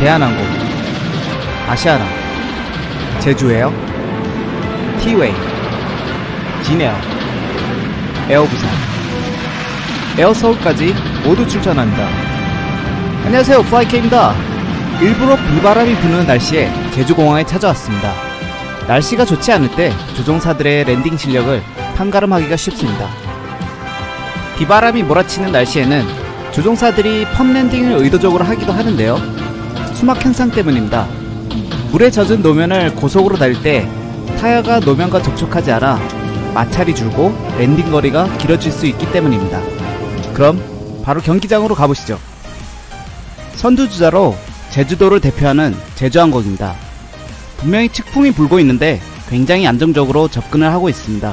대한항공, 아시아나, 제주에어, 티웨이, 진에어, 에어부산, 에어서울까지 모두 출전합니다. 안녕하세요, 플라이케입니다. 일부러 비바람이 부는 날씨에 제주공항에 찾아왔습니다. 날씨가 좋지 않을 때 조종사들의 랜딩 실력을 판가름하기가 쉽습니다. 비바람이 몰아치는 날씨에는 조종사들이 펌랜딩을 의도적으로 하기도 하는데요, 수막 현상 때문입니다. 물에 젖은 노면을 고속으로 달 때 타이어가 노면과 접촉하지 않아 마찰이 줄고 랜딩 거리가 길어질 수 있기 때문입니다. 그럼 바로 경기장으로 가보시죠. 선두주자로 제주도를 대표하는 제주항공입니다. 분명히 측풍이 불고 있는데 굉장히 안정적으로 접근을 하고 있습니다.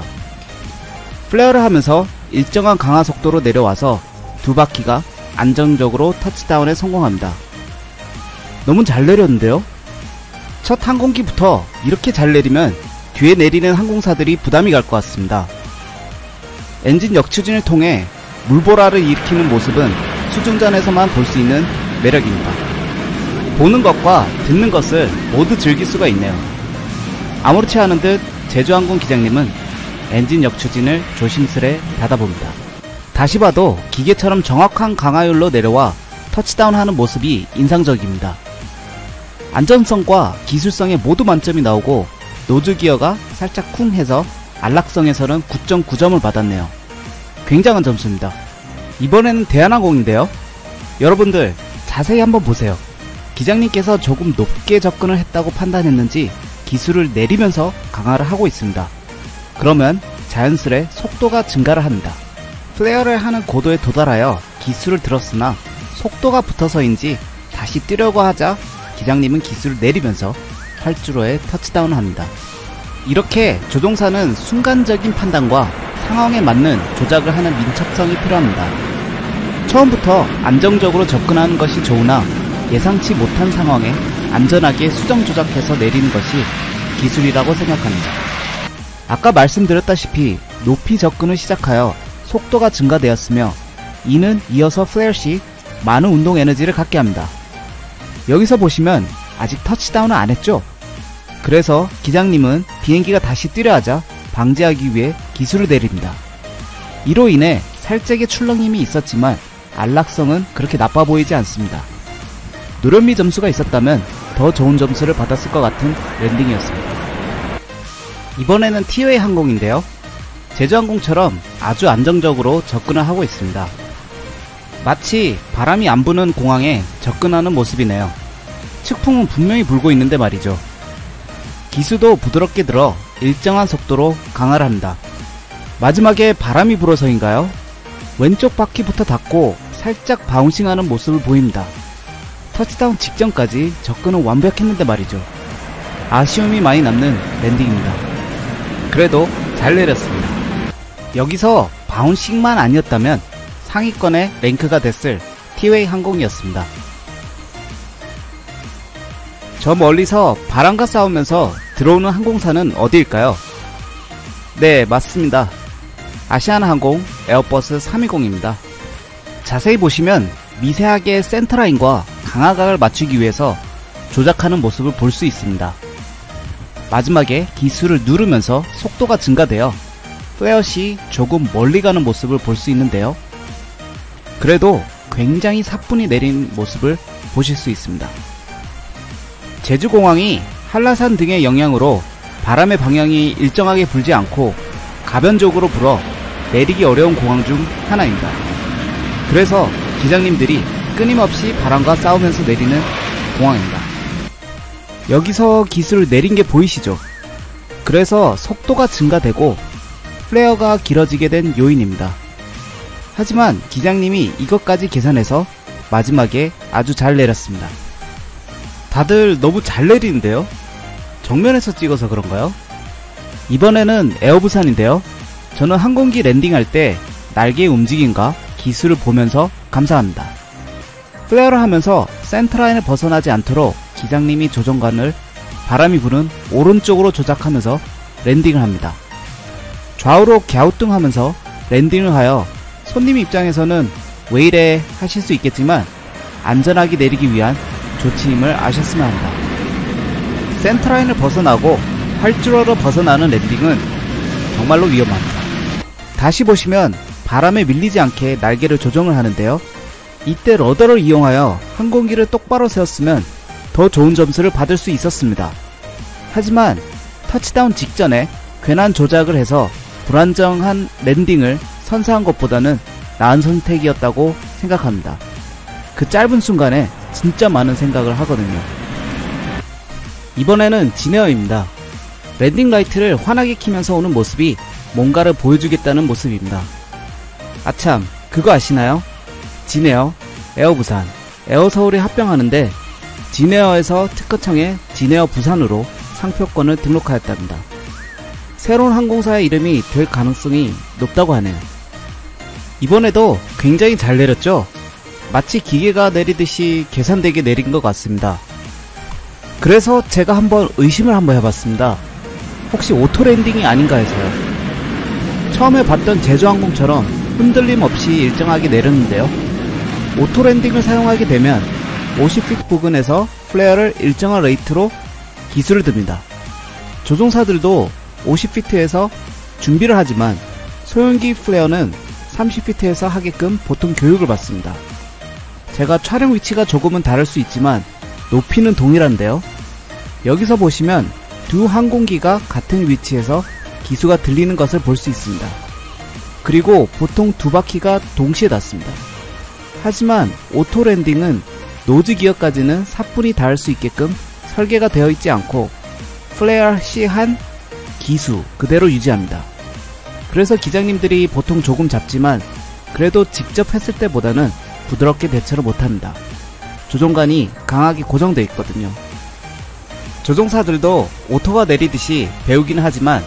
플레어를 하면서 일정한 강하 속도로 내려와서 두 바퀴가 안정적으로 터치다운에 성공합니다. 너무 잘 내렸는데요? 첫 항공기부터 이렇게 잘 내리면 뒤에 내리는 항공사들이 부담이 갈 것 같습니다. 엔진 역추진을 통해 물보라를 일으키는 모습은 수중전에서만 볼 수 있는 매력입니다. 보는 것과 듣는 것을 모두 즐길 수가 있네요. 아무렇지 않은 듯 제주항공 기장님은 엔진 역추진을 조심스레 닫아봅니다. 다시 봐도 기계처럼 정확한 강하율로 내려와 터치다운하는 모습이 인상적입니다. 안전성과 기술성에 모두 만점이 나오고 노즐 기어가 살짝 쿵 해서 안락성에서는 9.9점을 받았네요. 굉장한 점수입니다. 이번에는 대한항공인데요, 여러분들 자세히 한번 보세요. 기장님께서 조금 높게 접근을 했다고 판단했는지 기술을 내리면서 강화를 하고 있습니다. 그러면 자연스레 속도가 증가를 합니다. 플레어를 하는 고도에 도달하여 기술을 들었으나 속도가 붙어서인지 다시 뛰려고 하자 기장님은 기술을 내리면서 활주로에 터치다운을 합니다. 이렇게 조종사는 순간적인 판단과 상황에 맞는 조작을 하는 민첩성이 필요합니다. 처음부터 안정적으로 접근하는 것이 좋으나 예상치 못한 상황에 안전하게 수정 조작해서 내리는 것이 기술이라고 생각합니다. 아까 말씀드렸다시피 높이 접근을 시작하여 속도가 증가되었으며 이는 이어서 플레어 시 많은 운동 에너지를 갖게 합니다. 여기서 보시면 아직 터치다운을 안 했죠? 그래서 기장님은 비행기가 다시 뛰려 하자 방지하기 위해 기술을 내립니다. 이로 인해 살짝의 출렁임이 있었지만 안락성은 그렇게 나빠 보이지 않습니다. 노련미 점수가 있었다면 더 좋은 점수를 받았을 것 같은 랜딩이었습니다. 이번에는 티웨이 항공인데요, 제주항공처럼 아주 안정적으로 접근을 하고 있습니다. 마치 바람이 안 부는 공항에 접근하는 모습이네요. 측풍은 분명히 불고 있는데 말이죠. 기수도 부드럽게 들어 일정한 속도로 강화를 합니다. 마지막에 바람이 불어서인가요? 왼쪽 바퀴부터 닫고 살짝 바운싱하는 모습을 보입니다. 터치다운 직전까지 접근은 완벽했는데 말이죠. 아쉬움이 많이 남는 랜딩입니다. 그래도 잘 내렸습니다. 여기서 바운싱만 아니었다면 상위권의 랭크가 됐을 티웨이 항공이었습니다. 저 멀리서 바람과 싸우면서 들어오는 항공사는 어디일까요? 네, 맞습니다. 아시아나 항공 에어버스 320입니다. 자세히 보시면 미세하게 센터라인과 강화각을 맞추기 위해서 조작하는 모습을 볼 수 있습니다. 마지막에 기술을 누르면서 속도가 증가되어 플레어 시 조금 멀리 가는 모습을 볼 수 있는데요, 그래도 굉장히 사뿐히 내린 모습을 보실 수 있습니다. 제주공항이 한라산 등의 영향으로 바람의 방향이 일정하게 불지 않고 가변적으로 불어 내리기 어려운 공항 중 하나입니다. 그래서 기장님들이 끊임없이 바람과 싸우면서 내리는 공항입니다. 여기서 기술을 내린 게 보이시죠? 그래서 속도가 증가되고 플레어가 길어지게 된 요인입니다. 하지만 기장님이 이것까지 계산해서 마지막에 아주 잘 내렸습니다. 다들 너무 잘 내리는데요? 정면에서 찍어서 그런가요? 이번에는 에어부산인데요, 저는 항공기 랜딩할 때 날개의 움직임과 기술을 보면서 감상합니다. 플레어를 하면서 센터라인을 벗어나지 않도록 기장님이 조정관을 바람이 부는 오른쪽으로 조작하면서 랜딩을 합니다. 좌우로 갸우뚱하면서 랜딩을 하여 손님 입장에서는 왜 이래 하실 수 있겠지만 안전하게 내리기 위한 좋지임을 아셨으면 합니다. 센터라인을 벗어나고 활주로로 벗어나는 랜딩은 정말로 위험합니다. 다시 보시면 바람에 밀리지 않게 날개를 조정을 하는데요. 이때 러더를 이용하여 항공기를 똑바로 세웠으면 더 좋은 점수를 받을 수 있었습니다. 하지만 터치다운 직전에 괜한 조작을 해서 불안정한 랜딩을 선사한 것보다는 나은 선택이었다고 생각합니다. 그 짧은 순간에 진짜 많은 생각을 하거든요. 이번에는 지네어입니다. 랜딩 라이트를 환하게 키면서 오는 모습이 뭔가를 보여주겠다는 모습입니다. 아참, 그거 아시나요? 지네어, 에어부산, 에어서울이 합병하는데 지네어에서 특허청에 지네어 부산으로 상표권을 등록하였답니다. 새로운 항공사의 이름이 될 가능성이 높다고 하네요. 이번에도 굉장히 잘 내렸죠? 마치 기계가 내리듯이 계산되게 내린 것 같습니다. 그래서 제가 한번 의심을 해봤습니다. 혹시 오토랜딩이 아닌가 해서요. 처음에 봤던 제주항공처럼 흔들림 없이 일정하게 내렸는데요. 오토랜딩을 사용하게 되면 50핏 부근에서 플레어를 일정한 레이트로 기술을 듭니다. 조종사들도 50피트에서 준비를 하지만 소형기 플레어는 30피트에서 하게끔 보통 교육을 받습니다. 제가 촬영 위치가 조금은 다를 수 있지만 높이는 동일한데요. 여기서 보시면 두 항공기가 같은 위치에서 기수가 들리는 것을 볼 수 있습니다. 그리고 보통 두 바퀴가 동시에 닿습니다. 하지만 오토랜딩은 노즈 기어까지는 사뿐히 닿을 수 있게끔 설계가 되어 있지 않고 플레어 시 한 기수 그대로 유지합니다. 그래서 기장님들이 보통 조금 잡지만 그래도 직접 했을 때보다는 부드럽게 대처를 못합니다. 조종관이 강하게 고정되어 있거든요. 조종사들도 오토가 내리듯이 배우긴 하지만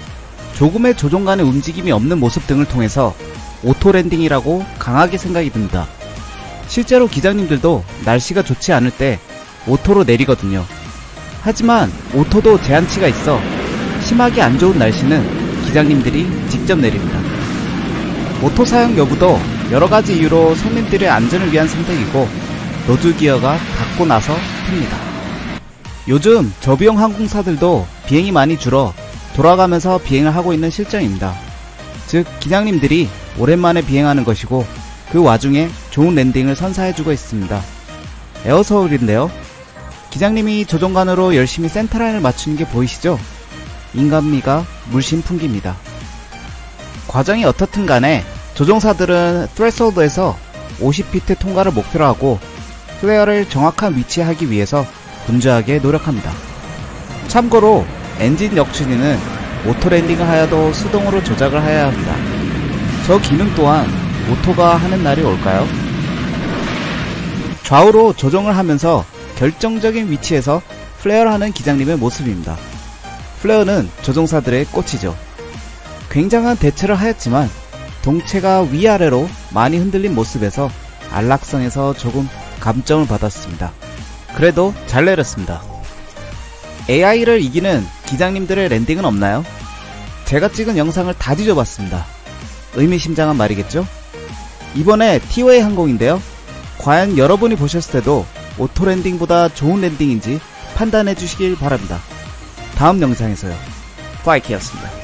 조금의 조종관의 움직임이 없는 모습 등을 통해서 오토랜딩이라고 강하게 생각이 듭니다. 실제로 기장님들도 날씨가 좋지 않을 때 오토로 내리거든요. 하지만 오토도 제한치가 있어 심하게 안 좋은 날씨는 기장님들이 직접 내립니다. 오토 사용 여부도 여러가지 이유로 손님들의 안전을 위한 선택이고 노즐 기어가 닿고 나서 틉니다. 요즘 저비용 항공사들도 비행이 많이 줄어 돌아가면서 비행을 하고 있는 실정입니다. 즉 기장님들이 오랜만에 비행하는 것이고 그 와중에 좋은 랜딩을 선사해주고 있습니다. 에어서울인데요. 기장님이 조종관으로 열심히 센터라인을 맞추는 게 보이시죠? 인간미가 물씬 풍깁니다. 과정이 어떻든 간에 조종사들은 트레스홀드에서 50피트 통과를 목표로 하고 플레어를 정확한 위치에 하기 위해서 분주하게 노력합니다. 참고로 엔진 역추리는 오토랜딩을 하여도 수동으로 조작을 해야 합니다. 저 기능 또한 오토가 하는 날이 올까요? 좌우로 조정을 하면서 결정적인 위치에서 플레어를 하는 기장님의 모습입니다. 플레어는 조종사들의 꽃이죠. 굉장한 대처를 하였지만 동체가 위아래로 많이 흔들린 모습에서 안락성에서 조금 감점을 받았습니다. 그래도 잘 내렸습니다. AI를 이기는 기장님들의 랜딩은 없나요? 제가 찍은 영상을 다 뒤져봤습니다. 의미심장한 말이겠죠? 이번에 티웨이 항공인데요. 과연 여러분이 보셨을 때도 오토랜딩보다 좋은 랜딩인지 판단해 주시길 바랍니다. 다음 영상에서요. 파이키였습니다.